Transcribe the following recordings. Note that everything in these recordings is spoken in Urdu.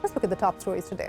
Let's look at the top stories today.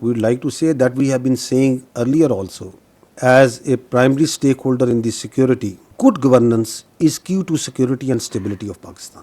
we would like to say that we have been saying earlier also, as a primary stakeholder in the security, good governance is key to security and stability of Pakistan.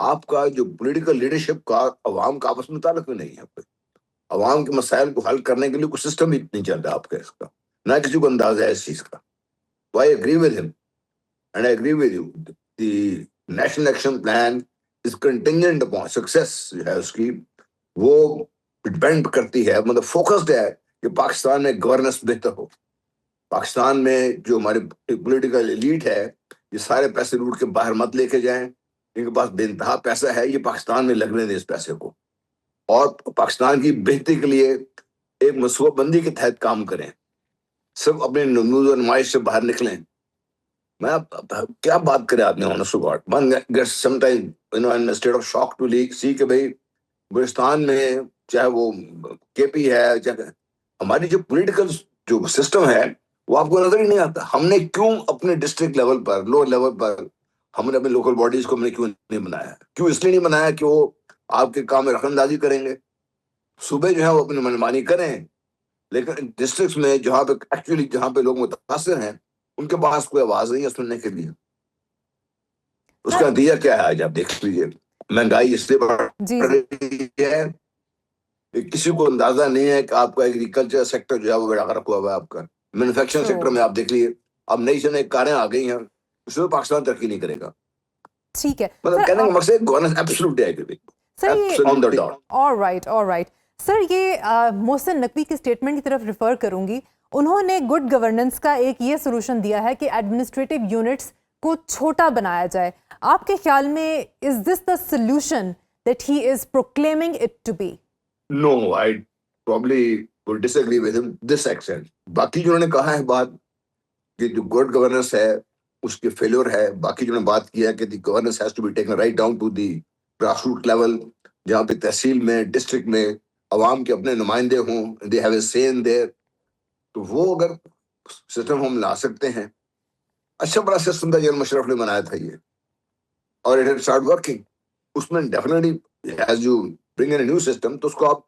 آپ کا جو پولیٹیکل لیڈرشپ کا عوام کا آپس میں تعلق بھی نہیں ہے. عوام کے مسائل کو حل کرنے کے لیے کوئی سسٹم ہی نہیں چل رہا آپ کا اس کا, نہ کسی کو اندازہ ہے اس چیز کا. تو I agree with him and I agree with you. The National Action Plan is contingent upon success جو ہے اس کی, وہ ڈپینڈ کرتی ہے, مطلب فوکسڈ ہے کہ پاکستان میں گورننس بہتر ہو. پاکستان میں جو ہمارے پولیٹیکل ایلیٹ ہے یہ سارے پیسے لوٹ کے باہر مت لے کے جائیں, ان کے پاس بے انتہا پیسہ ہے, یہ پاکستان میں لگنے دیں اس پیسے کو, اور پاکستان کی بہتری کے لیے ایک منصوبہ بندی کے تحت کام کریں, سب اپنے نمود و نمائش سے باہر نکلیں. میں کیا بات کرے آپ نے honest to God. One gets sometimes, you know, in a state of shock to see کہ بھائی بلوچستان میں چاہے وہ کے پی ہے, چاہے ہماری جو پولیٹیکل جو سسٹم ہے وہ آپ کو نظر ہی نہیں آتا. ہم نے کیوں اپنے ڈسٹرکٹ لیول پر, لوور لیول پر, ہم نے اپنے لوکل باڈیز کو ہم نے کیوں نہیں بنایا؟ کیوں اس لیے نہیں بنایا کہ وہ آپ کے کام میں رقم اندازی کریں گے, صوبے جو ہے وہ اپنی منمانی کریں, لیکن ڈسٹرکٹس میں جہاں پہ ایکچولی جہاں پہ لوگ متاثر ہیں ان کے پاس کوئی آواز نہیں ہے سننے کے لیے. اس کا نتیجہ کیا ہے آج آپ دیکھ لیجیے. مہنگائی اس لیے بڑھ رہی ہے کہ کسی کو اندازہ نہیں ہے کہ آپ کا ایگریکلچر سیکٹر جو ہے وہ بڑا غرق ہوا ہوا ہے. آپ کا مینوفیکچرنگ سیکٹر میں آپ دیکھ لیجیے, اب نئی سے نئی کاریں آ گئی ہیں, اس میں پاکستان ترقی نہیں کرے گا. ٹھیک ہے, مطلب کہنے کا مقصد گورننس ایبسولوٹ ہے کہ سر یہ محسن نقوی کی اسٹیٹمنٹ کی طرف ریفر کروں گی. انہوں نے گڈ گورننس کا ایک یہ سولوشن دیا ہے کہ ایڈمنسٹریٹو یونٹس کو چھوٹا بنایا جائے. آپ کے خیال میں is this the solution that he is proclaiming it to be? No, I probably would disagree with him this extent. باقی جو انہوں نے کہا ہے بات کہ جو گڈ گورننس ہے اس کے فیلور ہے, باقی جو نے بات کیا ہے کہ the governance has to be taken right down to the grass root level, جہاں پہ تحصیل میں, ڈسٹرکٹ میں عوام کے اپنے نمائندے ہوں, they have a say in there. تو وہ اگر سسٹم ہم لا سکتے ہیں, اچھا بڑا سسٹم تھا جنرل مشرف نے بنایا تھا یہ, اور اٹ ہیڈ اسٹارٹ ورکنگ. اس میں definitely as you bring in a new system تو اس کو آپ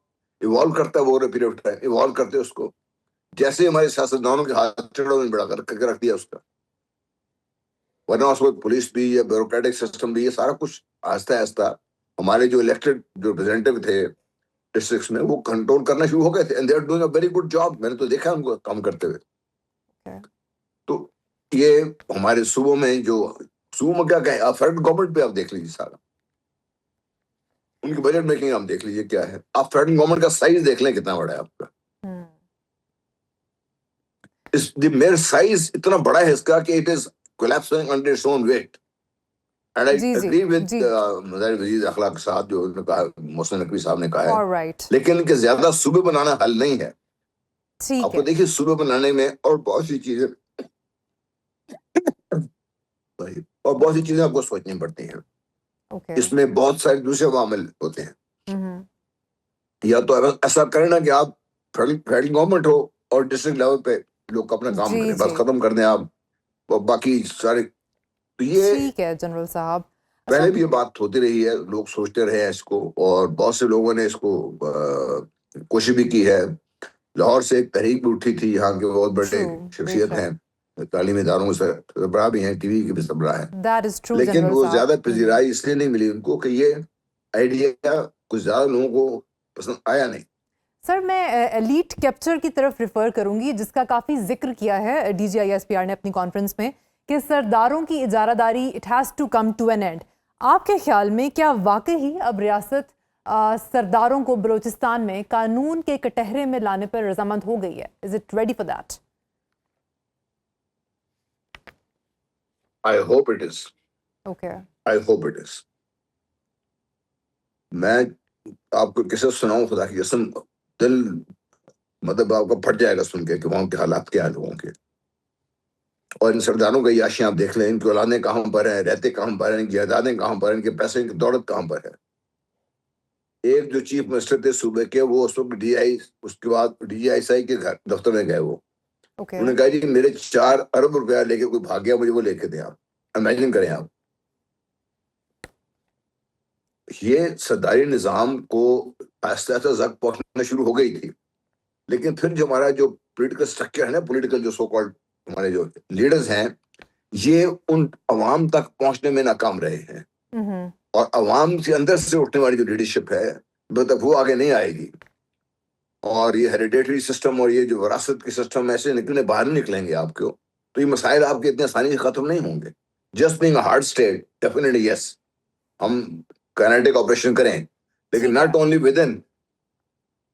ایوالو کرتا ہے, وہ پیریڈ آف ٹائم ایوالو کرتے اس کو, جیسے ہمارے سیاستدانوں کے ہاتھ چڑھوں میں بڑا کر کے رکھ دیا اس کا. ورنہ اس کو پولیس بھی یا بیوروکریٹک سسٹم بھی, یہ سارا کچھ آہستہ آہستہ ہمارے جو الیکٹڈ جو ریپرزینٹیو تھے ڈسٹرکٹس میں وہ کنٹرول کرنا شروع ہو گئے تھے, and they are doing a very good job. میں نے تو دیکھا ان کو کام کرتے ہوئے. تو یہ ہمارے صوبوں میں جو صوبوں میں کیا کہیں, آپ فیڈرل گورنمنٹ پہ آپ دیکھ لیجیے سارا, ان کی بجٹ میکنگ آپ دیکھ لیجیے کیا ہے. آپ فیڈرل گورنمنٹ کا سائز دیکھ لیں کتنا بڑا ہے آپ کا. میرا سائز اتنا بڑا ہے اس کا کہ it is collapsing under its own weight. And I agree with مظاہر وزیر اخلاق کے ساتھ جو نے کہا, محسن نقوی صاحب نے کہا ہے, لیکن ان کے زیادہ صوبے بنانا حل نہیں ہے. آپ کو دیکھیے صوبے بنانے میں اور بہت سی چیزیں آپ کو سوچنی پڑتی ہیں. اس میں بہت سارے دوسرے عوامل ہوتے ہیں. یا تو ایسا کرنا کہ آپ فیڈرل گورنمنٹ ہو اور ڈسٹرکٹ لیول پہ لوگ اپنا کام کریں, بس ختم کر دیں آپ, اور باقی سارے. تو یہ ٹھیک ہے جنرل صاحب, پہلے بھی یہ بات ہوتی رہی ہے, لوگ سوچتے رہے ہیں اس کو, اور بہت سے لوگوں نے اس کو کوشش بھی کی ہے. لاہور سے ایک تحریک بھی اٹھی تھی, یہاں کے بہت بڑے شخصیت ہیں, تعلیمی اداروں سے سربراہ بھی ہیں, ٹی وی کے بھی سربراہ ہیں, لیکن وہ زیادہ پذیرائی اس لیے نہیں ملی ان کو کہ یہ آئیڈیا کچھ زیادہ لوگوں کو پسند آیا نہیں. سر میں ایلیٹ کیپچر کی طرف ریفر کروں گی, جس کا کافی ذکر کیا ہے D G I S P R نے اپنی کانفرنس میں, کہ سرداروں کی اجارہ داری it has to come to an end. آپ کے خیال میں کیا واقعی اب ریاست سرداروں کو بلوچستان میں قانون کے کٹہرے میں لانے پر رضامند ہو گئی ہے؟ Is it ready for that? I hope it is. Okay. I hope it is. میں آپ کو کیسے سناؤں, خدا کی قسم دل مطلب آپ کا پھٹ جائے گا سن کے کہ وہاں کے حالات کیا ہیں لوگوں کے. اور ان سرداروں کی عیاشیاں آپ دیکھ لیں, ان کی اولادیں کہاں پر ہیں, رہتے کہاں پر ہیں, ان کی جائیدادیں کہاں پر ہیں, ان کے پیسے کی دولت کہاں پر ہے. ایک جو چیف منسٹر تھے صوبے کے, وہ اس وقت اس کے بعد D G I S I کے دفتر میں گئے. وہ انہوں نے کہا جی میرے 4 ارب روپیہ لے کے کوئی بھاگ گیا, مجھے وہ لے کے دیں. آپ امیجن کریں, آپ یہ سرداری نظام کو آہستہ آہستہ زد پہنچنا شروع ہو گئی تھی, لیکن پھر جو ہمارا جو پولیٹیکل اسٹرکچر ہے نا, پولیٹیکل جو سو کالڈ ہمارے جو لیڈرز ہیں, یہ ان عوام تک پہنچنے میں ناکام رہے ہیں. اور عوام کے اندر سے اٹھنے والی جو لیڈرشپ ہے جب تک وہ آگے نہیں آئے گی، اور یہ ہیریڈیٹری سسٹم اور یہ جو وراثت کے سسٹم ایسے نکلنے باہر نہیں نکلیں گے آپ کو، تو یہ مسائل آپ کے اتنے آسانی سے ختم نہیں ہوں گے. Just being a hard state, definitely yes, ہم کائنیٹک آپریشن کریں، لیکن ناٹ اونلی ود ان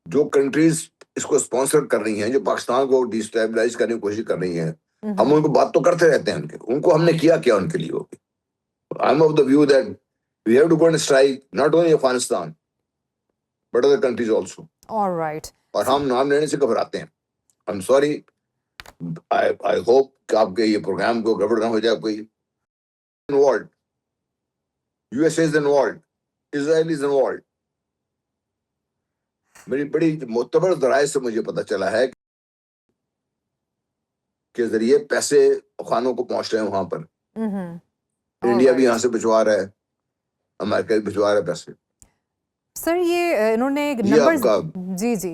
جو کنٹریز اس کو اسپانسر کر رہی ہیں، جو پاکستان کو ڈیسٹیبلائز کرنے کی کوشش کر رہی ہیں، ہم ان کو بات تو کرتے رہتے ہیں ان کو ہم نے کیا ان کے لیے. I am of the view that we have to go and strike not only Afghanistan but other countries also. Alright. اور ہم نام لینے سے گھبراتے ہیں. I am sorry, I hope کہ آپ کے یہ پروگرام کو گڑبڑ نہ ہو جائے. کوئی involved, U S A is involved, Israel is involved. میری بڑی معتبر ذرائع سے مجھے پتا چلا ہے کہ ذریعے پیسے خانوں کو پہنچ رہے ہیں وہاں پر. انڈیا بھی یہاں سے بھجوا رہا ہے، امریکہ بھی بھجوا رہا ہے پیسے. سر یہ انہوں نے نمبرز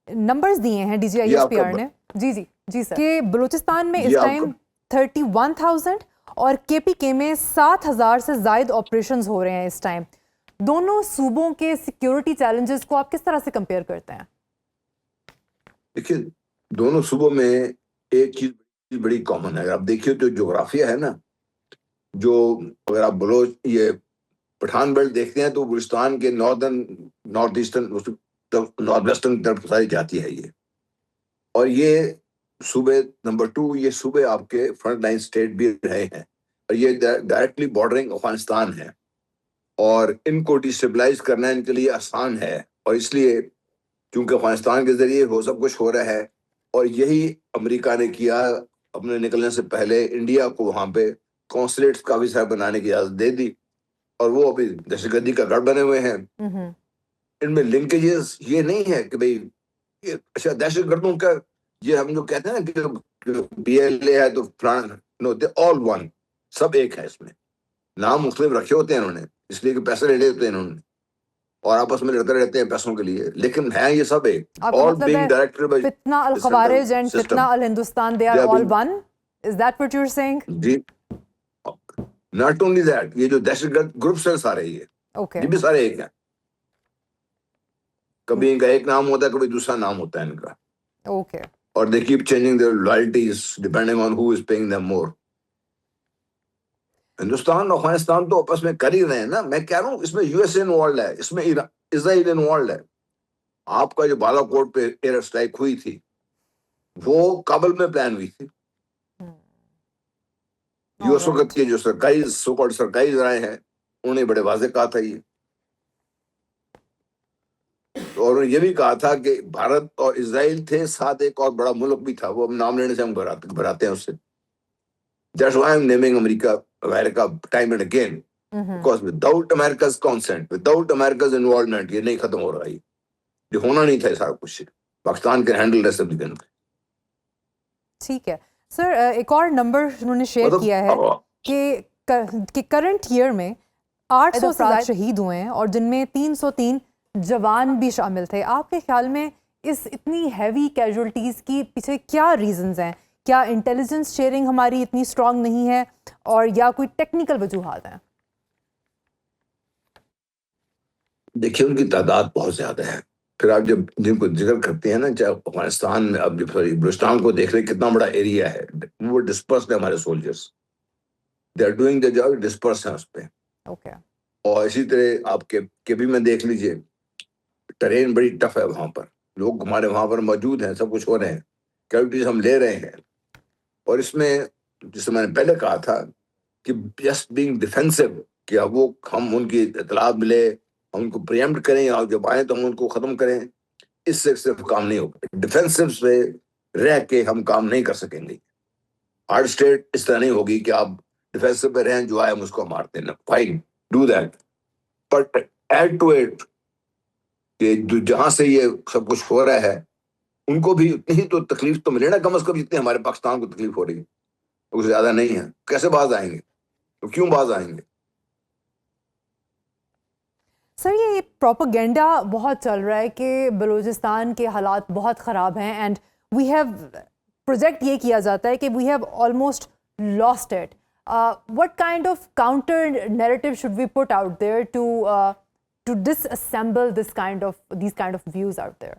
نمبرز دیے ہیں D G I S P R نے جی سر کہ بلوچستان میں اس ٹائم 31,000 اور کے پی کے میں 7,000 سے زائد آپریشنز ہو رہے ہیں اس ٹائم. دونوں صوبوں کے سیکیورٹی چیلنجز کو آپ کس طرح سے کمپیئر کرتے ہیں؟ دیکھیے دونوں صوبوں میں ایک چیز بڑی کامن ہے. آپ دیکھیے تو جغرافیہ ہے نا، جو اگر آپ بلوچ یہ پٹھان بیلٹ دیکھتے ہیں تو بلوچستان کے نارتھ ایسٹرن نارتھ ویسٹرن طرف ساری جاتی ہے یہ. اور یہ صوبے نمبر 2، یہ صوبے آپ کے فرنٹ لائن اسٹیٹ بھی رہے ہیں، اور یہ ڈائریکٹلی بارڈرنگ افغانستان ہے، اور ان کو ڈیسٹیبلائز کرنا ان کے لیے آسان ہے. اور اس لیے کیونکہ افغانستان کے ذریعے وہ سب کچھ ہو رہا ہے، اور یہی امریکہ نے کیا اپنے نکلنے سے پہلے، انڈیا کو وہاں پہ کونسلیٹس کافی سارے بنانے کی اجازت دے دی، اور وہ ابھی دہشت گردی کا گڑھ بنے ہوئے ہیں. ان میں لنکیجز یہ نہیں ہے کہ بھئی اچھا دہشت گردوں کا یہ ہم جو کہتے ہیں نا کہ بی ایل اے ہے تو نو دے آل ون، سب ایک ہے. اس میں نام مختلف رکھے ہوتے ہیں انہوں نے اس لیے کہ پیسے لے لیتے ہیں انہوں نے، اور آپس میں لڑتے رہتے ہیں پیسوں کے لیے، لیکن ہیں یہ سب ایک. all being directed by فتنہ الخوارج اینڈ فتنہ الہندوستان they are all one? Is that what you're saying? G not only that، یہ جو دہشت گرد گروپس ہیں سارے یہ بھی سارے ایک ہیں. کبھی ان کا ایک نام ہوتا ہے، کبھی دوسرا نام ہوتا ہے ان کا. اور they keep changing their loyalties depending on who is paying them more. Hindustan اور افغانستان تو آپس میں کر ہی رہے ہیں نا. میں کہہ رہا ہوں اس میں یو ایس اے انوالوڈ ہے، اس میں اسرائیل انوالوڈ ہے. آپ کا جو بالا کوٹ پہ ایئر اسٹرائک ہوئی تھی وہ کابل میں پلان ہوئی تھی. جو اس وقت کے جو سرکاری ذرائع ہیں انہوں نے بڑے واضح کہا تھا یہ، اور انہوں نے یہ بھی کہا تھا کہ بھارت اور اسرائیل تھے، ساتھ ایک اور بڑا ملک بھی تھا، وہ نام لینے سے ہم گھبراتے ہیں اس سے. That's why I'm naming America time and again. Because without America's consent, without America's involvement یہ نہیں ختم ہو رہا. یہ ہونا نہیں تھا سارا کچھ. پاکستان کے ہینڈل رہ سب دن. ٹھیک ہے سر، ایک اور نمبر انہوں نے شیئر کیا ہے کہ کرنٹ ایئر میں 800 افراد شہید ہوئے ہیں اور جن میں 303 جوان بھی شامل تھے. آپ کے خیال میں اس اتنی ہیوی کیجولٹیز کی پیچھے کیا ریزنز ہیں؟ کیا انٹیلیجنس شیئرنگ ہماری اتنی اسٹرانگ نہیں ہے، اور یا کوئی ٹیکنیکل وجوہات ہیں؟ دیکھیے ان کی تعداد بہت زیادہ ہے. پھر آپ جب جن کو ذکر کرتے ہیں نا، چاہے افغانستان میں، اب بلوچستان کو دیکھ رہے کتنا بڑا ایریا ہے، وہ ڈسپرسڈ ہے ہمارے soldiers. They are doing the job, disperse ہیں اس پہ. اور اسی طرح آپ کے بھی میں دیکھ لیجئے، ٹرین بڑی ٹف ہے وہاں پر. لوگ ہمارے وہاں پر موجود ہیں، سب کچھ ہو رہے ہیں، کیوٹیز ہم لے رہے ہیں. اور اس میں جسے میں نے پہلے کہا تھا کہ جسٹ بینگ ڈیفینسو، کہ وہ ہم ان کی اطلاع ملے، ہم ان کو پریمپٹ کریں، اور جب آئیں تو ہم ان کو ختم کریں، اس سے صرف کام نہیں ہوگا. ڈیفینسو سے رہ کے ہم کام نہیں کر سکیں گے. ہارڈ اسٹیٹ اس طرح نہیں ہوگی کہ آپ ڈیفینسو پہ رہیں، جو آئے ہم اس کو مارتے ہیں. Fine, do that, but add to it کہ جہاں سے یہ سب کچھ ہو رہا ہے ان کو بھی اتنی ہی تو تکلیف تو ملے نا، کم از کم جتنی ہمارے پاکستان کو تکلیف ہو رہی ہے. وہ زیادہ نہیں ہے. کیسے باز آئیں گے؟ تو کیوں باز آئیں گے؟ سر یہ پروپیگنڈا بہت چل رہا ہے کہ بلوچستان کے حالات بہت خراب ہیں، اینڈ وی ہیو پروجیکٹ یہ کیا جاتا ہے کہ we have almost lost it. what kind of counter narrative should we put out there to disassemble these kind of views out there?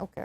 Okay.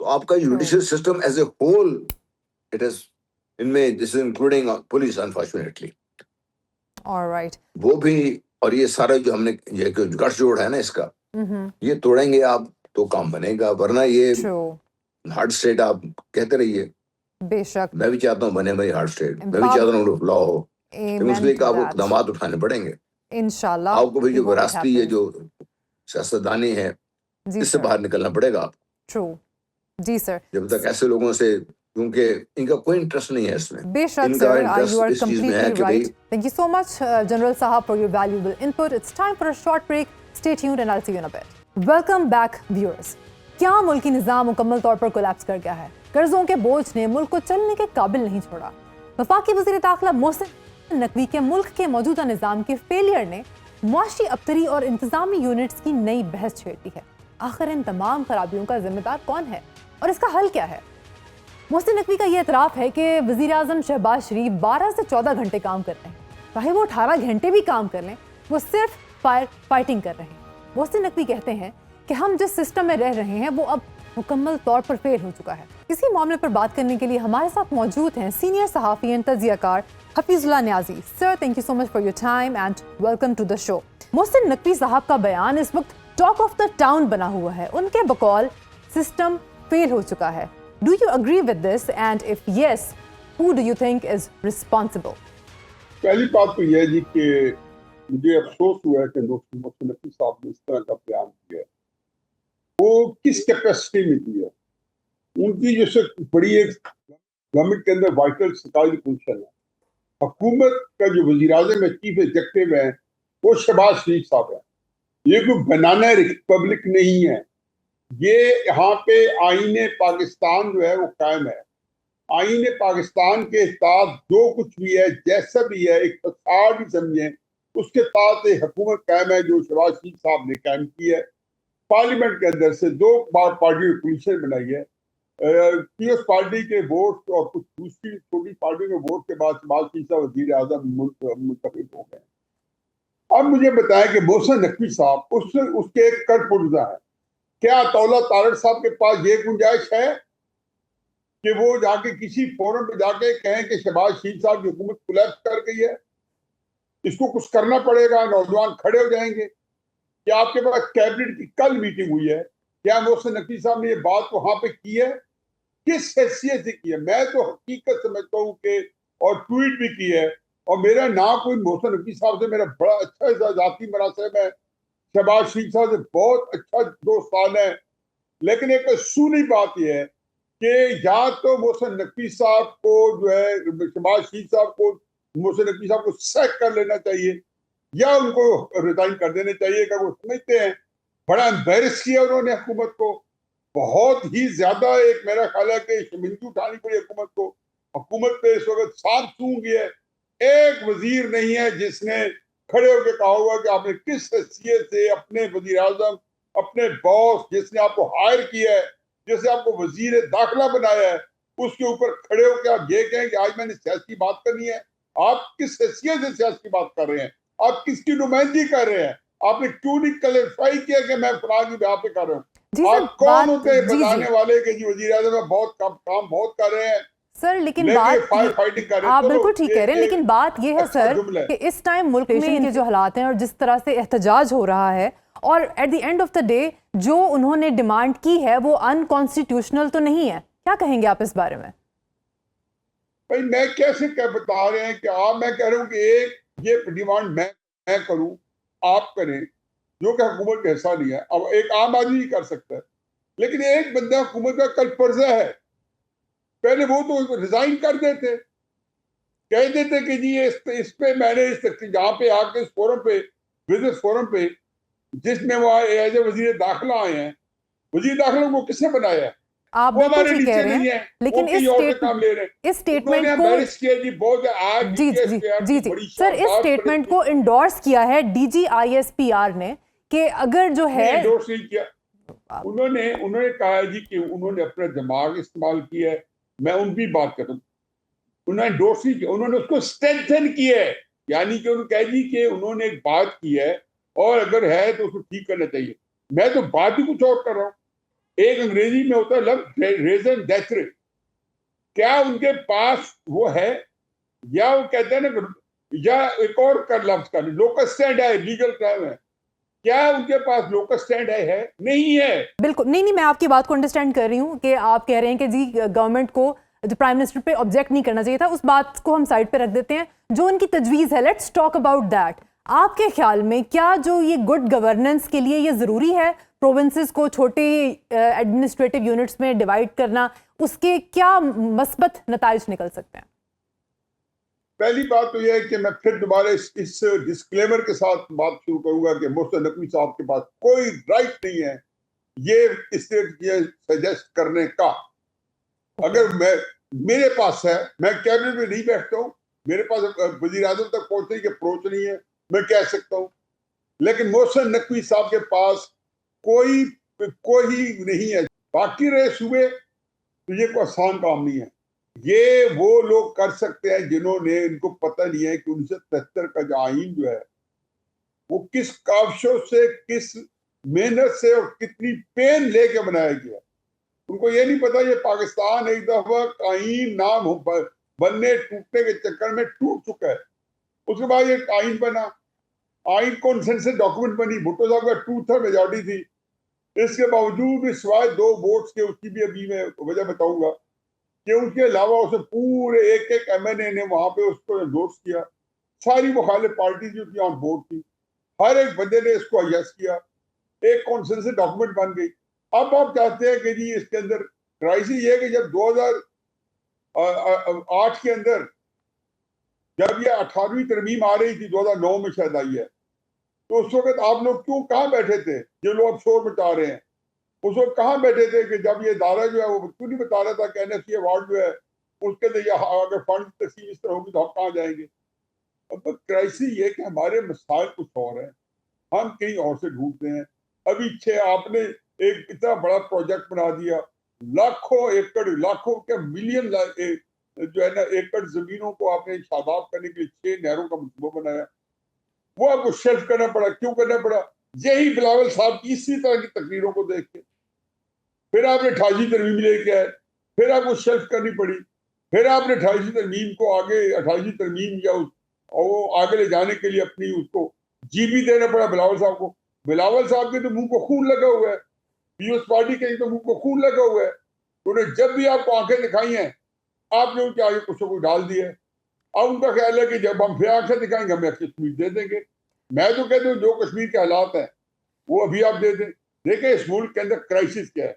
تو آپ کا judicial system as a whole it is in میں this is including police unfortunately Alright. وہ بھی. اور یہ سارا جو ہم نے یہ گٹھ جوڑ ہے نا اس کا یہ توڑیں گے آپ تو کام بنے گا, ورنہ یہ True. ہارڈ اسٹیٹ آپ کہتے رہیے. بے شک. میں بھی چاہتا ہوں بنے بھائی ہارڈ اسٹیٹ, میں بھی چاہتا ہوں لا ہو, لیکن اس لیے کہ آپ کو اقدامات اٹھانے پڑیں گے. انشاءاللہ آپ کو بھی جو وراثتی یہ جو سیاستدانی ہے جی اس سے باہر نکلنا پڑے گا آپ. ٹرو. جی سر. جب تک ایسے لوگوں سے, کیونکہ ان کا کوئی انٹرسٹ نہیں ہے اس میں. بے شک ان کا سر, انٹرسٹ you are اس چیز میں ہے completely کہ بھائی right. Thank you so much, General Sahab, for your valuable input. It's time for a short break. Stay tuned and I'll see you in a bit. Welcome back, viewers. کیا ملکی نظام مکمل طور پر کولیپس کر گیا ہے؟ قرضوں کے بوجھ نے ملک کو چلنے کے قابل نہیں چھوڑا. وفاقی وزیر داخلہ محسن نقوی کے ملک کے موجودہ نظام کے فیلئر نے معاشی ابتری اور انتظامی یونٹس کی نئی بحث چھیڑ دی ہے. آخر ان تمام خرابیوں کا ذمہ دار کون ہے اور اس کا حل کیا ہے؟ محسن نقوی کا یہ اعتراف ہے کہ وزیر اعظم شہباز شریف 12 سے 14 گھنٹے کام کرتے ہیں, چاہے وہ 18 گھنٹے بھی کام کر لیں, وہ صرف فائٹنگ کر رہے ہیں. محسن نقوی کہتے ہیں کہ ہم جس سسٹم میں رہ رہے ہیں وہ اب مکمل طور پر فیل ہو چکا ہے. اسی معاملے پر بات کرنے کے لیے ہمارے ساتھ موجود ہیں سینئر صحافی اینڈ تجزیہ کار Hafeezullah Niazi. Sir, thank you so much for your time and welcome to the show. Mohsin Naqvi sahab کا بیان اس وقت ٹاک آف دا ٹاؤن بنا ہوا ہے. ان کے بقول سسٹم فیل ہو چکا ہے. Do you agree with this, and if yes, who do you think is responsible? پہلی بات تو یہ ہے جی کہ مجھے افسوس ہوا ہے کہ محسن نقوی صاحب نے اس طرح کا بیان کیا ہے. وہ کس کیپیسٹی میں کی ہے؟ ان کی جیسے بڑی ایک گورنمنٹ کے اندر وائٹل سرکاری پوزیشن ہے. حکومت کا جو وزیر اعظم ہے, چیف ایگزیکٹو ہے, وہ شہباز شریف صاحب ہے. یہ کوئی بنانا ریپبلک نہیں ہے. یہ یہاں پہ آئین پاکستان جو ہے وہ قائم ہے. آئین پاکستان کے تحت جو کچھ بھی ہے, جیسا بھی ہے, ایک فساد بھی سمجھیں, اس کے تحت ایک حکومت قائم ہے جو شہباز شریف صاحب نے قائم کی ہے. پارلیمنٹ کے اندر سے 2 بار پارٹی کی کمیشن بنائی ہے. پیپلز پارٹی کے ووٹ اور کچھ دوسری چھوٹی پارٹی کے ووٹ کے بعد شہباز شریف صاحب وزیر اعظم منتخب ہو گئے. اب مجھے بتائیں کہ محسن نقوی صاحب اس کے ایک کٹ پرزہ ہے. کیا طلعہ طارق صاحب کے پاس یہ گنجائش ہے کہ وہ جا کے کسی فورم پہ جا کے کہیں کہ شہباز شریف صاحب کی حکومت کولیپس کر گئی ہے, اس کو کچھ کرنا پڑے گا, نوجوان کھڑے ہو جائیں گے؟ کیا آپ کے پاس کیبنٹ کی کل میٹنگ ہوئی ہے؟ کیا محسن نقوی صاحب نے یہ بات وہاں پہ کی ہے؟ کس حیثیت سے کی ہے؟ میں تو حقیقت سمجھتا ہوں کہ, اور ٹویٹ بھی کی ہے, اور میرا نہ کوئی محسن نقوی صاحب سے میرا بڑا اچھا ذاتی مناسب ہے, شہباز شریف صاحب سے بہت اچھا دوستان ہے. لیکن ایک اصولی بات یہ ہے کہ یا تو محسن نقوی صاحب کو جو ہے شہباز شریف صاحب کو محسن نقوی صاحب کو سیک کر لینا چاہیے, یا ان کو ریزائن کر دینا چاہیے. کہ وہ سمجھتے ہیں بڑا امبیرس کیا انہوں نے حکومت کو, بہت ہی زیادہ. ایک میرا خیال ہے کہ شمنجو اٹھانی پڑی حکومت کو. حکومت پہ اس وقت سانپ سونگ گیا ہے. ایک وزیر نہیں ہے جس نے کھڑے ہو کے کہا ہوا کہ آپ نے کس حیثیت سے اپنے وزیر اعظم, اپنے باس جس نے آپ کو ہائر کیا ہے, جس نے آپ کو وزیر داخلہ بنایا ہے, اس کے اوپر کھڑے ہو کے آپ یہ کہیں کہ آج میں نے سیاسی بات کرنی ہے. آپ کس حیثیت سے سیاسی بات کر رہے ہیں؟ آپ کس کی نمائندگی کر رہے ہیں؟ آپ نے کیوں نہیں کلیریفائی کیا کہ میں فلاں کی بات پہ کر رہا ہوں؟ آپ کون ہوتے ہیں بتانے والے کہ جی وزیر اعظم بہت کام بہت کر رہے ہیں؟ سر لیکن بات آپ بالکل ٹھیک کہہ رہے ہیں, لیکن بات یہ ہے سر کہ اس ٹائم ملک میں کے جو حالات ہیں اور جس طرح سے احتجاج ہو رہا ہے, اور at the end of the day جو انہوں نے ڈیمانڈ کی ہے وہ انکانسٹیٹیوشنل تو نہیں ہے. کیا کہیں گے آپ اس بارے میں؟ بھائی میں کیسے بتا رہے ہیں کہ میں کہہ رہا ہوں کہ ایک یہ ڈیمانڈ میں کروں, آپ کریں, جو کہ حکومت کا حصہ نہیں ہے. اب ایک عام آدمی نہیں کر سکتا ہے, لیکن ایک بندہ حکومت کا کل پرزہ ہے. پہلے وہ تو ریزائن کر دیتے, کہہ دیتے کہ جی اس پہ میں نے جہاں پہ آ کے اس فورم پہ, بزنس فورم پہ, جس میں وہ ایز اے وزیر داخلہ آئے ہیں, وزیر داخلہ کو کس نے بنایا ہے؟ آپ بالکل ٹھیک کہہ رہے ہیں, لیکن اس سٹیٹمنٹ کو جی سر اس سٹیٹمنٹ کو انڈورس کیا ہے D G I S P R نے کہ اگر جو ہے انڈورس نہیں کیا, انہوں نے کہا جی کہ انہوں نے اپنا دماغ استعمال کیا ہے. میں ان کی بات کرتا ہوں, انہوں نے انڈورس نہیں کیا, انہوں نے اس کو اسٹرینتھن کیا ہے. یعنی کہ انہوں نے کہا جی کہ انہوں نے ایک بات کی ہے اور اگر ہے تو اس کو ٹھیک کرنا چاہیے. میں تو بات ہی کچھ اور کر رہا ہوں. ایک انگریزی میں ہوتا ہے لفظ ریزن ڈیتھ ریٹ. کیا ان کے پاس وہ ہے, یا وہ کہتے ہیں نا, یا ایک اور کا لفظ کا لوکس اسٹینڈ ہے, لیگل کرائم ہے, کیا ان کے پاس لوکس اسٹینڈ ہے؟ نہیں ہے. بالکل نہیں, میں آپ کی بات کو انڈرسٹینڈ کر رہی ہوں کہ آپ کہہ رہے ہیں کہ جی گورنمنٹ کو جو پرائم منسٹر پہ آبجیکٹ نہیں کرنا چاہیے تھا, اس بات کو ہم سائڈ پہ رکھ دیتے ہیں. جو ان کی تجویز ہے, لیٹس ٹاک اباؤٹ دیٹ. آپ کے خیال میں کیا جو یہ گڈ گورننس کے لیے یہ ضروری ہے پروونسز کو چھوٹے ایڈمنسٹریٹو یونٹس میں ڈیوائڈ کرنا, اس کے کیا مثبت نتائج نکل سکتے ہیں؟ پہلی بات تو یہ ہے کہ میں پھر دوبارہ اس ڈسکلیمر کے ساتھ بات شروع کروں گا کہ محسن نقوی صاحب کے پاس کوئی رائٹ نہیں ہے یہ اس سے سجیسٹ کرنے کا. اگر میرے پاس ہے, میں کیبنٹ میں نہیں بیٹھتا ہوں, میرے پاس وزیر اعظم تک پہنچنے کی اپروچ نہیں ہے, میں کہہ سکتا ہوں. لیکن محسن نقوی صاحب کے پاس کوئی نہیں ہے. باقی رہے صوبے, تو یہ کوئی آسان کام نہیں ہے. یہ وہ لوگ کر سکتے ہیں جنہوں نے, ان کو پتہ نہیں ہے کہ 1973 کا جو آئین جو ہے وہ کس کاوشوں سے, کس محنت سے اور کتنی پین لے کے بنایا گیا. ان کو یہ نہیں پتا یہ پاکستان ایک دفعہ آئین نام بننے ٹوٹنے کے چکر میں ٹوٹ چکا ہے. اس کے بعد یہ آئین بنا, آئین کنسنسس ڈاکومنٹ بنی, بھٹو صاحب کا 2/3 میجورٹی تھی. اس کے باوجود بھی سوائے 2 ووٹس کے, اس کی بھی ابھی میں وجہ بتاؤں گا, کہ اس کے علاوہ اسے پورے ایک ایم این اے نے وہاں پہ اس کو انڈورس کیا. ساری مخالف پارٹی جو تھی آن بورڈ تھی, ہر ایک بندے نے اس کو یس کیا, ایک کنسنسس ڈاکومنٹ بن گئی. اب آپ چاہتے ہیں کہ جی اس کے اندر کرائسس یہ ہے کہ جب 2008 کے اندر جب یہ 18ویں ترمیم آ رہی تھی, 2009 میں شاید آئی ہے, تو اس وقت آپ لوگ کیوں کہاں بیٹھے تھے؟ جو لوگ شور مچا رہے ہیں اس وقت کہاں بیٹھے تھے کہ جب یہ ادارہ جو ہے وہ کیوں نہیں بتا رہا تھا کہ این ایف سی ایوارڈ جو ہے اس کے اندر اگر فنڈ تقسیم اس طرح ہوگی تو ہم کہاں جائیں گے؟ اب کرائسس یہ کہ ہمارے مسائل کچھ اور ہیں, ہم کہیں اور سے ڈھونڈتے ہیں. ابھی آپ نے ایک اتنا بڑا پروجیکٹ بنا دیا, لاکھوں ایکڑ, لاکھوں کے ملین جو ہے نا ایکڑ زمینوں کو آپ نے شاداب کرنے کے لیے 6 نہروں کا منصوبہ بنایا. وہ آپ کو شیلف کرنا پڑا. کیوں کرنا پڑا؟ یہی بلاول صاحب کی اسی طرح کی تقریروں کو دیکھ کے پھر آپ نے 28 ترمیم لے کے آئے, پھر آپ کو شیلف کرنی پڑی, پھر آپ نے 28 ترمیم کو آگے 28 ترمیم یا وہ آگے لے جانے کے لیے اپنی اس کو جی بھی دینا پڑا بلاول صاحب کو. بلاول صاحب کے تو منہ کو خون لگا ہوا ہے, پیپلز پارٹی کے تو منہ کو خون لگا ہوا ہے. انہیں جب بھی آپ کو آنکھیں دکھائی ہیں آپ نے ان کے آگے کچھ کو ڈال دیا ہے. اب ان کا خیال ہے کہ جب ہم پھر آنکھیں دکھائیں گے ہمیں کشمیر دے دیں گے. میں تو کہتا ہوں جو کشمیر کے حالات ہیں وہ ابھی آپ دے دیں. دیکھیں اس ملک کے اندر کرائسس کیا ہے.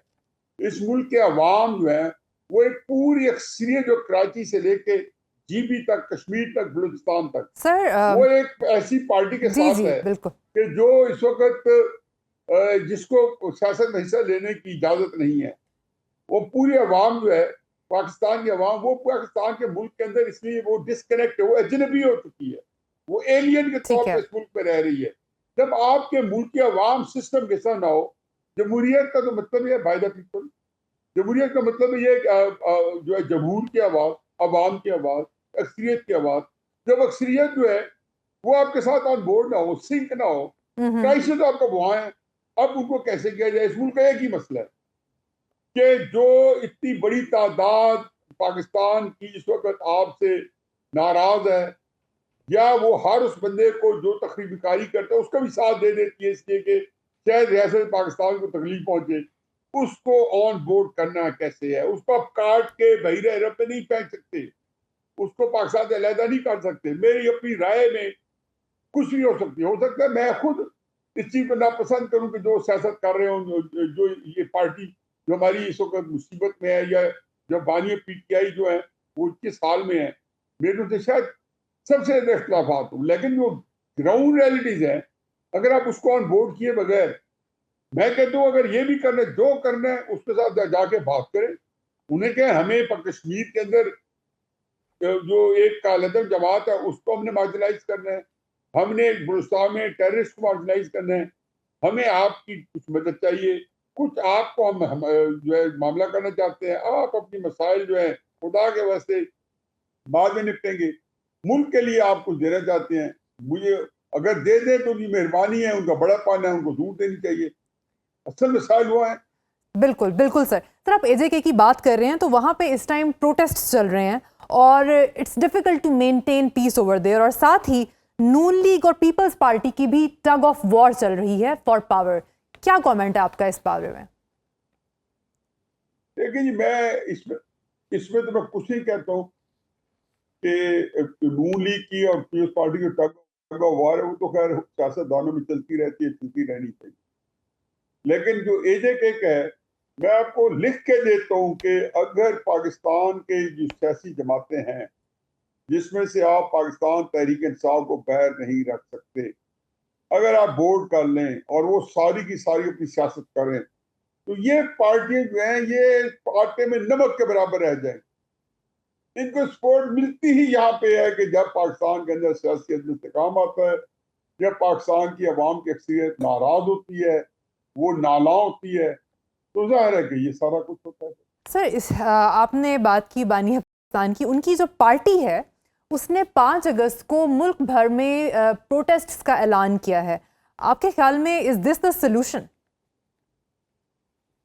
اس ملک کے عوام جو ہیں وہ ایک پوری اکثریت جو کراچی سے لے کے جی بی تک, کشمیر تک, بلوچستان تک, سر وہ ایک ایسی پارٹی کے ساتھ ہے کہ جو اس وقت جس کو سیاست میں حصہ لینے کی اجازت نہیں ہے. وہ پوری عوام جو ہے پاکستان کی عوام, وہ پاکستان کے ملک کے اندر اس لیے وہ ڈسکنیکٹ ہے, وہ اجنبی ہو چکی ہے, وہ ایلین کے طور پہ اس ملک پہ رہ رہی ہے. جب آپ کے ملک کی عوام سسٹم کے ساتھ نہ ہو, جمہوریت کا تو مطلب یہ بائی دا پیپل, جمہوریت کا مطلب یہ جو ہے جمہور کی آواز, عوام کی آواز, اکثریت کی آواز. جب اکثریت جو ہے وہ آپ کے ساتھ آن بورڈ نہ ہو, سنک نہ ہو, کرائسس آپ کا وہاں ہے. اب ان کو کیسے کیا جائے؟ اس ملک کا ایک ہی مسئلہ ہے کہ جو اتنی بڑی تعداد پاکستان کی اس وقت آپ سے ناراض ہے, یا وہ ہر اس بندے کو جو تخریبی کاری کرتا ہے اس کا بھی ساتھ دے دیتی ہے اس لیے کہ شاید ریاست پاکستان کو تکلیف پہنچے, اس کو آن بورڈ کرنا کیسے ہے؟ اس کو آپ کاٹ کے بحیرہ عرب پہ نہیں پھینک سکتے, اس کو پاکستان سے علیحدہ نہیں کر سکتے. میری اپنی رائے میں کچھ بھی ہو سکتا ہے میں خود اس چیز کو ناپسند کروں کہ جو سیاست کر رہے ہوں, جو یہ پارٹی جو ہماری اس وقت مصیبت میں ہے, یا جو بانی پی ٹی آئی جو ہے وہ 21 سال میں ہے, میرے سے شاید سب سے زیادہ اختلافات ہوں. لیکن جو گراؤنڈ ریئلٹیز ہیں اگر آپ اس کو آن بورڈ کیے بغیر, میں کہتا ہوں اگر یہ بھی کرنا ہے, جو کرنا ہے اس کے ساتھ جا کے بات کریں. انہیں کہ ہمیں کشمیر کے اندر جو ایک کالعدم جماعت ہے اس کو ہم نے مارجنلائز کرنا ہے, ہم نے بلوچستان میں ٹیررسٹ کو مارجنلائز کرنا ہے, ہمیں آپ کی کچھ مدد چاہیے, کچھ آپ کو ہم جو ہے معاملہ کرنا چاہتے ہیں. آپ اپنی مسائل جو ہیں خدا کے واسطے بعد میں نپٹیں گے, ملک کے لیے آپ کچھ دینا چاہتے ہیں, مجھے اگر دے دیں تو ان کی مہربانی ہے, ان کا بڑا پان ہے, ان کو دور دینی چاہیے. اصل مسائل وہ ہیں بالکل بالکل سر آپ اے جے کے کی بات کر رہے ہیں تو وہاں پہ اس ٹائم پروٹیسٹ چل رہے ہیں اور it's difficult to maintain peace over there, اور ساتھ ہی نون لیگ اور پیپلز پارٹی کی بھی ٹگ آف وار چل رہی ہے فار پاور. کیا کامنٹ ہے آپ کا اس بارے میں؟ دیکھیں جی، میں اس میں تو میں کچھ نہیں کہتا ہوں کہ نون لیگ کی اور پیپلز پارٹی کی ٹگ آف وار ہے، وہ تو خیر سیاستدانوں میں چلتی رہتی ہے، چلتی رہنی چاہیے. لیکن جو اے جے کے ہے، میں آپ کو لکھ کے دیتا ہوں کہ اگر پاکستان کے جو سیاسی جماعتیں ہیں جس میں سے آپ پاکستان تحریک انصاف کو باہر نہیں رکھ سکتے، اگر آپ بورڈ کر لیں اور وہ ساری کی ساری اپنی سیاست کریں تو یہ پارٹیاں جو ہیں یہ پارٹی میں نمک کے برابر رہ جائیں. ان کو سپورٹ ملتی ہی یہاں پہ ہے کہ جب پاکستان کے اندر سیاسی عدم استحکام آتا ہے، جب پاکستان کی عوام کی اکثریت ناراض ہوتی ہے، وہ نالاں ہوتی ہے، تو ظاہر ہے کہ یہ سارا کچھ ہوتا ہے. سر آپ نے بات کی بانی پاکستان کی، ان کی جو پارٹی ہے اس نے 5 اگست کو ملک بھر میں پروٹیسٹس کا اعلان کیا ہے. آپ کے خیال میں از دس دا سولوشن؟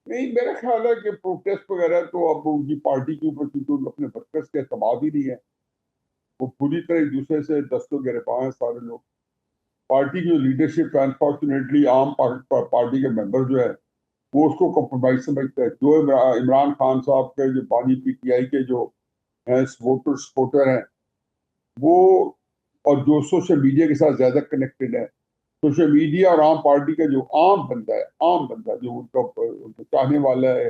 نہیں، میرا خیال ہے کہ پروٹیسٹ وغیرہ تو اب ان کی پارٹی کے اوپر کیونکہ اپنے ورکرز کے اعتماد ہی نہیں ہے، وہ پوری طرح ایک دوسرے سے دستوں گرفتار ہیں سارے لوگ. پارٹی کی جو لیڈرشپ ہے انفارچونیٹلی عام پارٹی کے ممبر جو ہے وہ اس کو کمپرومائز سمجھتے ہیں. جو عمران خان صاحب کے جو بانی پی ٹی آئی کے جو ہیں سپورٹر ہیں وہ، اور جو سوشل میڈیا کے ساتھ زیادہ کنیکٹڈ ہے، سوشل میڈیا اور عام پارٹی کا جو عام بندہ جو ان کو چاہنے والا ہے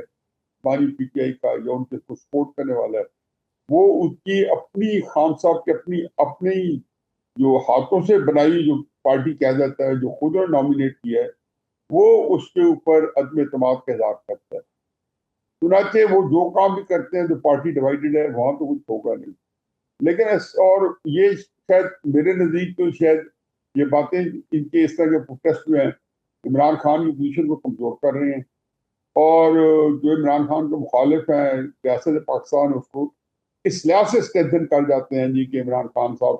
بانی پی ٹی آئی کا یا ان کو سپورٹ کرنے والا ہے، وہ ان کی اپنی خان صاحب کے اپنی جو ہاتھوں سے بنائی جو پارٹی کہا جاتا ہے، جو خود نے نامینیٹ کیا ہے، وہ اس کے اوپر عدم اعتماد کا اظہار کرتا ہے. چنانچہ وہ جو کام بھی کرتے ہیں جو پارٹی ڈیوائیڈڈ ہے وہاں تو کچھ ہوگا نہیں. لیکن اور یہ شاید میرے نزدیک تو شاید یہ باتیں ان کے اس طرح کے پروٹیسٹ جو ہیں عمران خان کی پوزیشن کو کمزور کر رہے ہیں، اور جو عمران خان کے مخالف ہیں ریاست پاکستان اس کو اس لحاظ سے اسٹرینتھن کر جاتے ہیں جی کہ عمران خان صاحب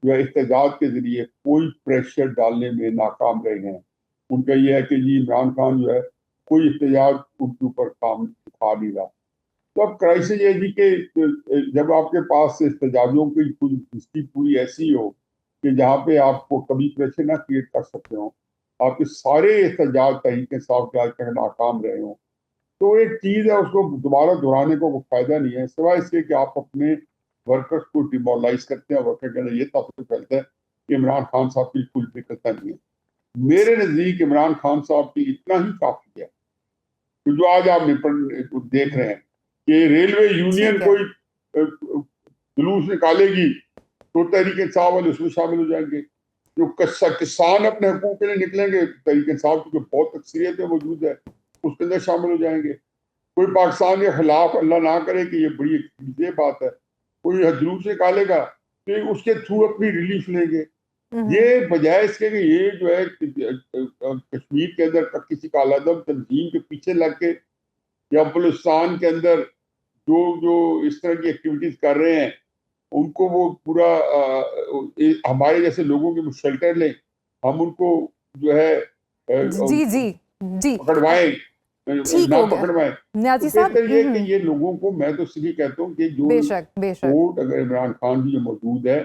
جو احتجاج کے ذریعے کوئی پریشر ڈالنے میں ناکام رہے ہیں. ان کا یہ ہے کہ جی عمران خان جو ہے کوئی احتجاج ان کے اوپر کام دکھا نہیں رہا. تو اب کرائسس یہ جی کہ جب آپ کے پاس احتجاجوں کی کوئی ہسٹری پوری ایسی ہو کہ جہاں پہ آپ کو کبھی پریشر نہ کریٹ کر سکتے ہوں، آپ کے سارے احتجاج تحریک انصاف کے آج تک ناکام رہے ہوں، تو ایک چیز ہے اس کو دوبارہ دہرانے کو کوئی فائدہ نہیں ہے سوائے اس کے کہ آپ اپنے ورکرز کو ڈیمورلائز کرتے ہیں. ورکر کے اندر یہ تاثر پھیلتا ہے کہ عمران خان صاحب کی کوئی فکر نہیں ہے. میرے نزدیک عمران خان صاحب کی اتنا ہی کافی ہے کہ جو آج آپ دیکھ رہے ہیں کہ ریلوے یونین کوئی جلوس نکالے گی تو تحریک انصاف والے اس میں شامل ہو جائیں گے. جو کسان اپنے حقوق کے لیے نکلیں گے تحریک انصاف کی جو بہت اکثریتیں موجود ہے اس کے اندر شامل ہو جائیں گے. کوئی پاکستان کے خلاف اللہ نہ کرے کہ یہ بڑی یہ بات ہے کوئی جلوس نکالے گا تو اس کے تھرو اپنی ریلیف لیں گے. یہ بجائے اس کے کہ یہ جو ہے کشمیر کے اندر کسی کالعدم تنظیم کے پیچھے لگ کے یا بلوچستان کے اندر جو اس طرح کی ایکٹیویٹیز کر رہے ہیں ان کو وہ پورا ہمارے جیسے لوگوں کے شیلٹر لیں، ہم ان کو جو ہے جی پکڑوائیں نہ پکڑوائیں. نیازی صاحب یہ کہ یہ لوگوں کو میں تو صرف کہتا ہوں کہ جو بے شک سپورٹ اگر عمران خان کی جو موجود ہے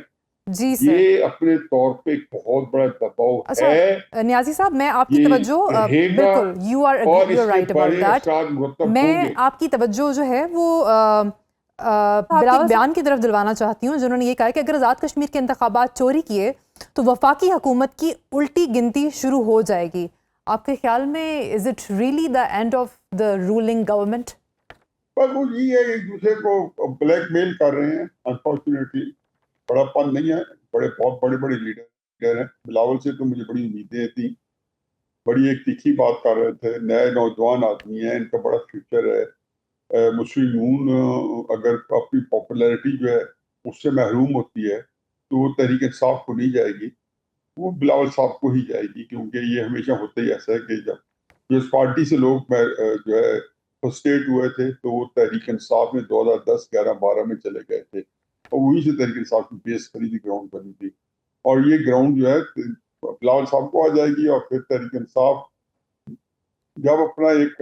جی سر، یہ اپنے طور پہ ایک بہت بڑا دباؤ ہے. نیازی صاحب میں آپ کی توجہ بالکل you are right about that. میں آپ کی توجہ جو ہے وہ بلاول بیان کی طرف دلوانا چاہتی ہوں جنہوں نے یہ کہا کہ اگر آزاد کشمیر کے انتخابات چوری کیے تو وفاقی حکومت کی الٹی گنتی شروع ہو جائے گی. آپ کے خیال میں is it really the end of the ruling government? پر وہ یہ ہے ایک دوسرے کو بلیک میل کر رہے ہیں. انفارچونیٹلی بڑا پن نہیں ہے، بہت بڑے لیڈر ہیں. بلاول سے تو مجھے بڑی امیدیں تھیں، بڑی ایک تیکھی بات کر رہے تھے، نئے نوجوان آدمی ہیں، ان کا بڑا فیوچر ہے. مسلم نون اگر اپنی پاپولیرٹی جو ہے اس سے محروم ہوتی ہے تو وہ تحریک انصاف کو نہیں جائے گی، وہ بلاول صاحب کو ہی جائے گی. کیونکہ یہ ہمیشہ ہوتا ہی ایسا ہے کہ جب اس پارٹی سے لوگ جو ہے فرسٹریٹ ہوئے تھے تو وہ تحریک انصاف میں 2010 11 12 میں چلے گئے تھے اور وہیں سے تحریک انصاف کی بیس خریدی گراؤنڈ بنی تھی. اور یہ گراؤنڈ جو ہے بلاول صاحب کو آ جائے گی اور پھر تحریک انصاف جب اپنا ایک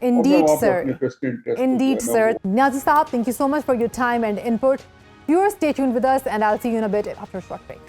Indeed, sir. Indeed, sir. Niazi Saab, thank you so much for your time and input. Viewers, stay tuned with us and I'll see you in a bit after a short break.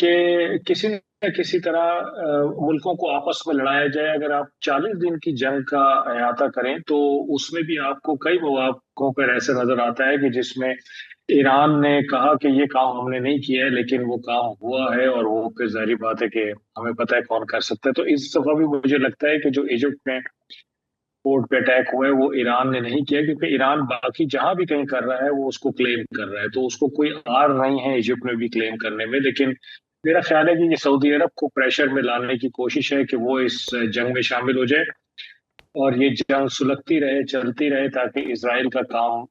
کہ کسی نہ کسی طرح ملکوں کو آپس میں لڑایا جائے. اگر آپ 40 دن کی جنگ کا احاطہ کریں تو اس میں بھی آپ کو کئی مواقعوں پر ایسے نظر آتا ہے کہ جس میں ایران نے کہا کہ یہ کام ہم نے نہیں کیا ہے لیکن وہ کام ہوا ہے, اور وہ پھر ظاہری بات ہے کہ ہمیں پتہ ہے کون کر سکتا ہے. تو اس دفعہ بھی مجھے لگتا ہے کہ جو ایجپٹ میں پورٹ پہ اٹیک ہوا ہے وہ ایران نے نہیں کیا, کیونکہ ایران باقی جہاں بھی کہیں کر رہا ہے وہ اس کو کلیم کر رہا ہے, تو اس کو کوئی آر نہیں ہے ایجپٹ میں بھی کلیم کرنے میں. لیکن میرا خیال ہے کہ یہ سعودی عرب کو پریشر میں لانے کی کوشش ہے کہ وہ اس جنگ میں شامل ہو جائے اور یہ جنگ سلگتی رہے, چلتی رہے, تاکہ اسرائیل کا کام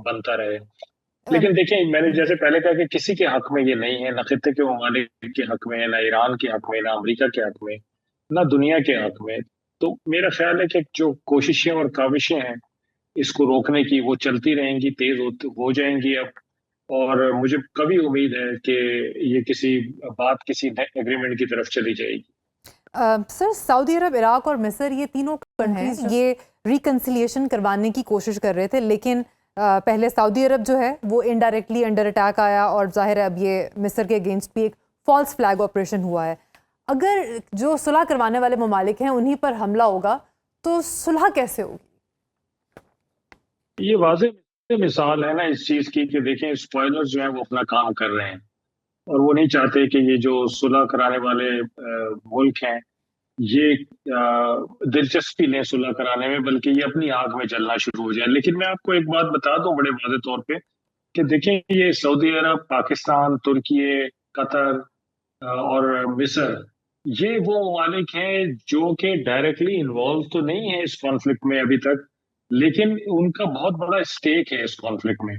بنتا رہے. لیکن دیکھیں, میں نے جیسے پہلے کہا کہ کسی کے حق میں یہ نہیں ہے, نہ خطے کے ممالک کے حق میں, نہ ایران کے حق میں, نہ امریکہ کے حق میں, نہ دنیا کے حق میں. تو میرا خیال ہے کہ جو کوششیں اور کاوشیں ہیں اس کو روکنے کی وہ چلتی رہیں گی, تیز ہو جائیں گی اب. اور مجھے کبھی امید ہے کہ یہ کسی ایگریمنٹ کی طرف چلی جائے گی. سر, سعودی عرب, عراق اور مصر یہ تینوں کنٹریز یہ ریکنسیلیشن کروانے کی کوشش کر رہے تھے, لیکن پہلے سعودی عرب جو ہے وہ انڈائریکٹلی انڈر اٹیک آیا, اور ظاہر ہے اب یہ مصر کے اگینسٹ بھی ایک فالس فلیگ آپریشن ہوا ہے. اگر جو صلح کروانے والے ممالک ہیں انہی پر حملہ ہوگا تو صلح کیسے ہوگی؟ یہ واضح مثال ہے نا اس چیز کی کہ دیکھیں اسپوائلر جو ہیں وہ اپنا کام کر رہے ہیں, اور وہ نہیں چاہتے کہ یہ جو صلح کرانے والے ملک ہیں یہ دلچسپی لیں صلح کرانے میں, بلکہ یہ اپنی آگ میں جلنا شروع ہو جائے. لیکن میں آپ کو ایک بات بتا دوں بڑے واضح طور پہ کہ دیکھیں یہ سعودی عرب, پاکستان, ترکیے, قطر اور مصر, یہ وہ ممالک ہیں جو کہ ڈائریکٹلی انوالو تو نہیں ہیں اس کانفلکٹ میں ابھی تک, لیکن ان کا بہت بڑا اسٹیک ہے اس کانفلکٹ میں.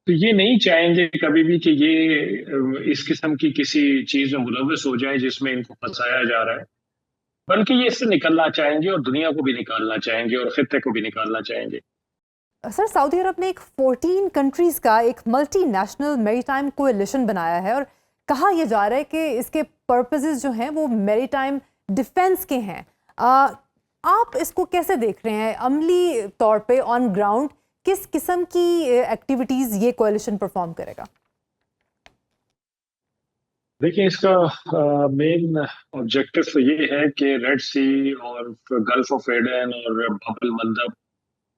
تو یہ نہیں چاہیں گے کبھی بھی کہ یہ اس قسم کی کسی چیز میں ملوث ہو جائیں جس میں ان کو پھنسایا جا رہا ہے, بلکہ یہ اس سے نکلنا چاہیں گے اور دنیا کو بھی نکالنا چاہیں گے اور خطے کو بھی نکالنا چاہیں گے. سر, سعودی عرب نے ایک 14 کنٹریز کا ایک ملٹی نیشنل میری ٹائم کولیشن بنایا ہے, اور کہا یہ جا رہا ہے کہ اس کے پرپزز جو ہیں وہ میری ٹائم ڈیفینس کے ہیں. آپ اس کو کیسے دیکھ رہے ہیں عملی طور پہ آن گراؤنڈ, کس قسم کی ایکٹیویٹیز یہ کولیشن پرفارم کرے گا؟ دیکھیں اس کا مین آبجیکٹو تو یہ ہے کہ ریڈ سی اور گلف آف ایڈن اور باب المندب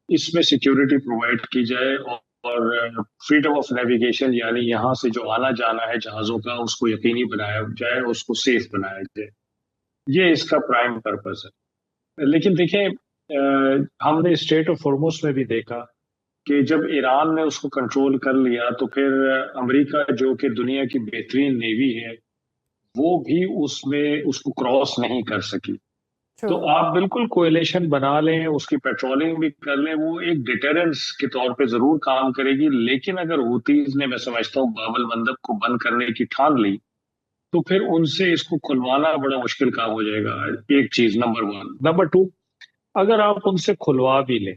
اس میں سیکیورٹی پرووائڈ کی جائے, اور فریڈم آف نیویگیشن یعنی یہاں سے جو آنا جانا ہے جہازوں کا اس کو یقینی بنایا جائے, اس کو سیف بنایا جائے. یہ اس کا پرائم پرپز ہے. لیکن دیکھیں ہم نے اسٹریٹ آف ہارموز میں بھی دیکھا کہ جب ایران نے اس کو کنٹرول کر لیا تو پھر امریکہ جو کہ دنیا کی بہترین نیوی ہے وہ بھی اس کو کراس نہیں کر سکی. تو آپ بالکل کولیشن بنا لیں, اس کی پیٹرولنگ بھی کر لیں, وہ ایک ڈیٹرنس کے طور پہ ضرور کام کرے گی. لیکن اگر ہوتیز نے, میں سمجھتا ہوں, باب المندب کو بند کرنے کی ٹھان لی تو پھر ان سے اس کو کھلوانا بڑا مشکل کام ہو جائے گا. ایک چیز نمبر 1. نمبر 2, اگر آپ ان سے کھلوا بھی لیں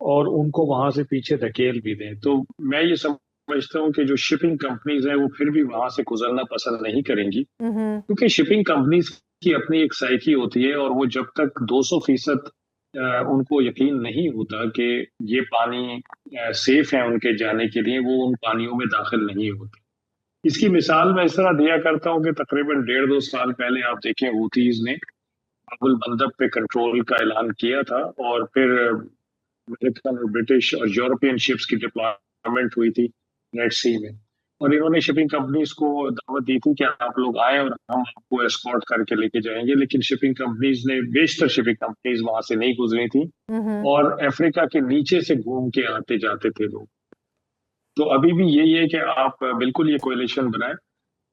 اور ان کو وہاں سے پیچھے دھکیل بھی دیں تو میں یہ سمجھتا ہوں کہ جو شپنگ کمپنیز ہیں وہ پھر بھی وہاں سے گزرنا پسند نہیں کریں گی, کیونکہ شپنگ کمپنیز کی اپنی ایک سائیکی ہوتی ہے, اور وہ جب تک 200% ان کو یقین نہیں ہوتا کہ یہ پانی سیف ہے ان کے جانے کے لیے, وہ ان پانیوں میں داخل نہیں ہوتے. اس کی مثال میں اس طرح دیا کرتا ہوں کہ تقریباً 1.5-2 سال پہلے آپ دیکھیں ہوتیز نے باب المندب پہ کنٹرول کا اعلان کیا تھا, اور پھر امریکن اور برٹش اور یورپین شپس کی ڈپلائمنٹ ہوئی تھی ریڈ سی میں, اور انہوں نے شپنگ کمپنیز کو دعوت دی تھی کہ آپ لوگ آئیں اور ہم آپ کو اسکورٹ کر کے لے کے جائیں گے. لیکن شپنگ کمپنیز نے, بیشتر شپنگ کمپنیز وہاں سے نہیں گزری تھی, اور افریقہ کے نیچے سے گھوم کے آتے جاتے تھے لوگ. تو ابھی بھی یہی ہے کہ آپ بالکل یہ کولیشن بنائیں,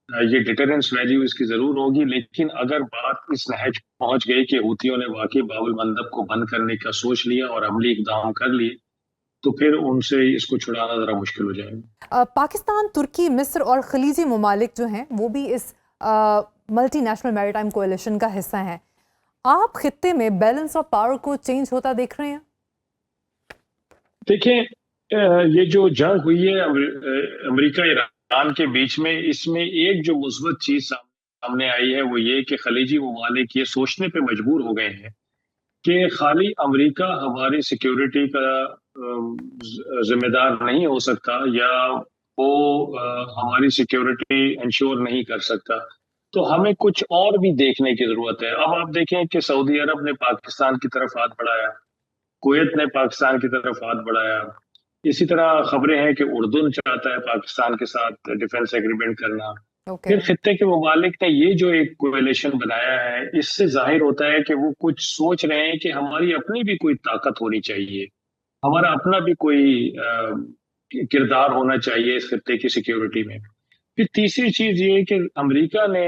یہ ڈیٹرنس ویلیو اس کی ضرور ہوگی. لیکن اگر بات اس نہج پہنچ گئی کہ ہوتیوں نے واقعی باب المندب کو بند کرنے کا سوچ لیا اور عملی اقدام کر لیے تو پھر ان سے اس کو چھڑانا ذرا مشکل ہو جائے گا. پاکستان, ترکی, مصر اور خلیجی ممالک جو ہیں وہ بھی اس ملٹی نیشنل میری ٹائم کولیشن کا حصہ ہیں. آپ خطے میں بیلنس آف پاور کو چینج ہوتا دیکھ رہے ہیں؟ دیکھیں یہ جو جنگ ہوئی ہے امریکہ ایران کے بیچ میں, اس میں ایک جو مثبت چیز سامنے آئی ہے وہ یہ کہ خلیجی ممالک یہ سوچنے پہ مجبور ہو گئے ہیں کہ خالی امریکہ ہماری سیکیورٹی کا ذمہ دار نہیں ہو سکتا, یا وہ ہماری سیکیورٹی انشور نہیں کر سکتا, تو ہمیں کچھ اور بھی دیکھنے کی ضرورت ہے. اب آپ دیکھیں کہ سعودی عرب نے پاکستان کی طرف ہاتھ بڑھایا, کویت نے پاکستان کی طرف ہاتھ بڑھایا, اسی طرح خبریں ہیں کہ اردن چاہتا ہے پاکستان کے ساتھ ڈیفنس ایگریمنٹ کرنا. پھر خطے کے ممالک نے یہ جو ایک کولیشن بنایا ہے, اس سے ظاہر ہوتا ہے کہ وہ کچھ سوچ رہے ہیں کہ ہماری اپنی بھی کوئی طاقت ہونی چاہیے, ہمارا اپنا بھی کوئی کردار ہونا چاہیے اس خطے کی سیکیورٹی میں. پھر تیسری چیز یہ کہ امریکہ نے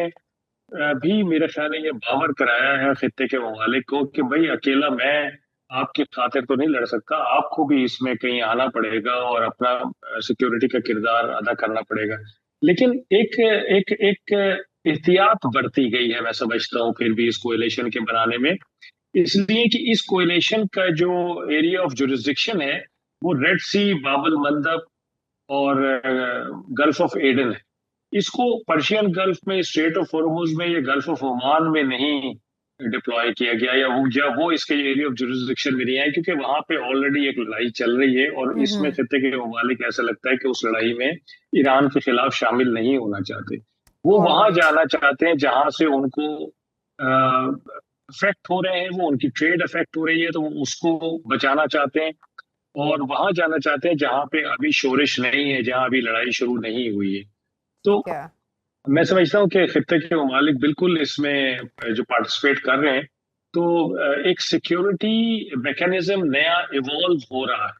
بھی میرا خیال ہے یہ باور کرایا ہے خطے کے ممالک کو کہ بھائی اکیلا میں آپ کی خاطر تو نہیں لڑ سکتا, آپ کو بھی اس میں کہیں آنا پڑے گا اور اپنا سیکیورٹی کا کردار ادا کرنا پڑے گا. لیکن ایک احتیاط برتی گئی ہے میں سمجھتا ہوں پھر بھی اس کولیشن کے بنانے میں, اس لیے کہ اس کولیشن کا جو ایریا آف جورسڈکشن ہے وہ ریڈ سی, باب المندب اور گلف آف ایڈن ہے. اس کو پرشین گلف میں, اسٹریٹ آف ہارمز میں یا گلف آف عمان میں نہیں ڈپلوائے کیا گیا, یا وہ اس کے ایریا آف جورسڈکشن میں نہیں آئے, کیونکہ وہاں پہ آلریڈی ایک لڑائی چل رہی ہے اور اس میں خطے کے ممالک ایسا لگتا ہے کہ اس لڑائی میں ایران کے خلاف شامل نہیں ہونا چاہتے. وہ وہاں جانا چاہتے ہیں جہاں سے ان کو افیکٹ ہو رہے ہیں, وہ ان کی ٹریڈ افیکٹ ہو رہی ہے, تو وہ اس کو بچانا چاہتے ہیں, اور وہاں جانا چاہتے ہیں جہاں پہ ابھی شورش نہیں ہے, جہاں ابھی لڑائی شروع نہیں ہوئی ہے. تو میں سمجھتا ہوں کہ خطے کے ممالک بالکل اس میں جو پارٹیسپیٹ کر رہے ہیں, تو ایک سیکیورٹی میکینزم نیا ایوالو ہو رہا ہے,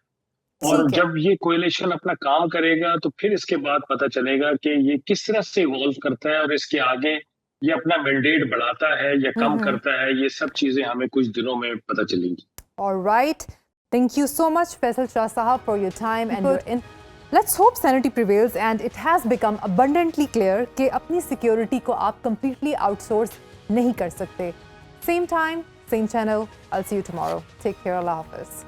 اور جب یہ کولیشن اپنا کام کرے گا تو پھر اس کے بعد پتہ چلے گا کہ یہ کس طرح سے ایوالو کرتا ہے, اور اس کے آگے یہ اپنا مینڈیٹ بڑھاتا ہے یا کم کرتا ہے. یہ سب چیزیں ہمیں کچھ دنوں میں پتہ چلیں گی. Alright. Thank you so much, Faisal Shah Sahab, for your time and your input. Let's hope sanity prevails and it has become abundantly clear کہ اپنی security کو آپ completely outsource نہیں کر سکتے. Same time, same channel. I'll see you tomorrow. Take care. Allah Hafiz.